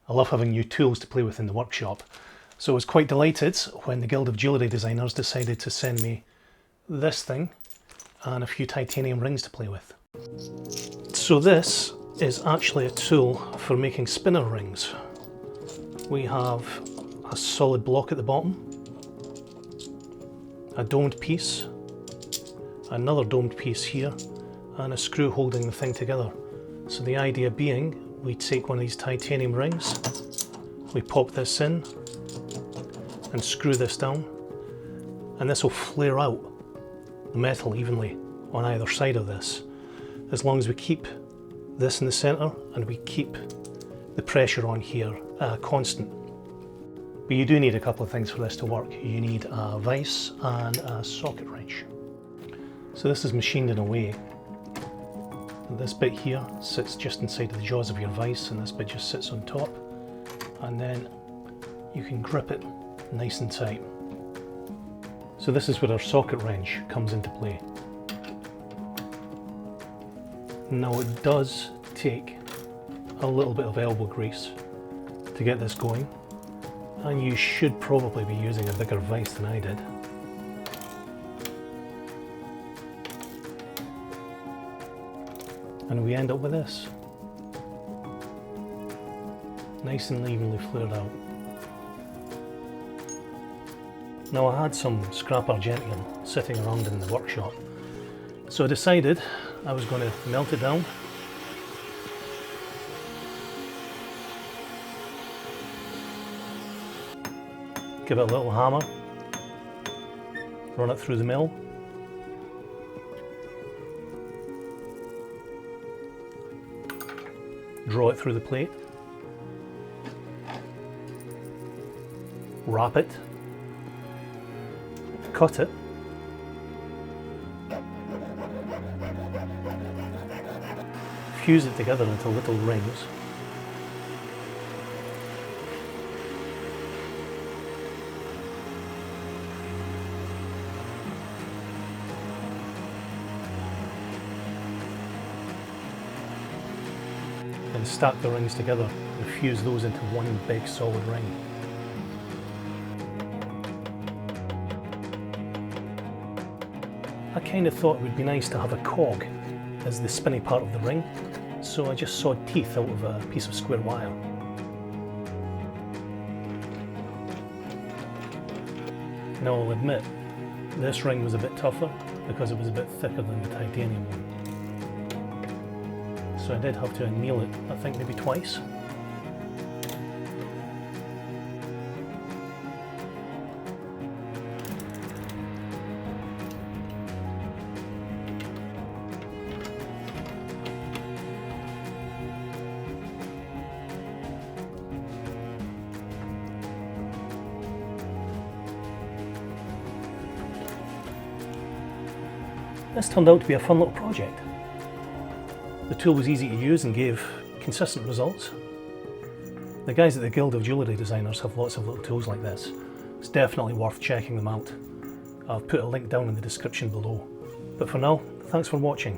I love having new tools to play with in the workshop. So I was quite delighted when the Guild of Jewellery Designers decided to send me this thing and a few titanium rings to play with. So this is actually a tool for making spinner rings. We have a solid block at the bottom, a domed piece, another domed piece here, and a screw holding the thing together. So the idea being, we take one of these titanium rings, we pop this in and screw this down, and this will flare out the metal evenly on either side of this, as long as we keep this in the centre and we keep the pressure on here constant. But you do need a couple of things for this to work. You need a vise and a socket wrench. So this is machined in a way. This bit here sits just inside of the jaws of your vise, and this bit just sits on top, and then you can grip it nice and tight. So this is where our socket wrench comes into play. Now it does take a little bit of elbow grease to get this going, and you should probably be using a bigger vise than I did. And we end up with this. Nice and evenly flared out. Now I had some scrap argentium sitting around in the workshop, so I decided I was going to melt it down. Give it a little hammer, run it through the mill, draw it through the plate, wrap it, cut it, fuse it together into little rings, and stack the rings together and fuse those into one big solid ring. I kind of thought it would be nice to have a cog as the spinny part of the ring, so I just sawed teeth out of a piece of square wire. Now I'll admit, this ring was a bit tougher because it was a bit thicker than the titanium one. So I did have to anneal it, I think maybe twice. This turned out to be a fun little project. The tool was easy to use and gave consistent results. The guys at the Guild of Jewellery Designers have lots of little tools like this. It's definitely worth checking them out. I've put a link down in the description below. But for now, thanks for watching.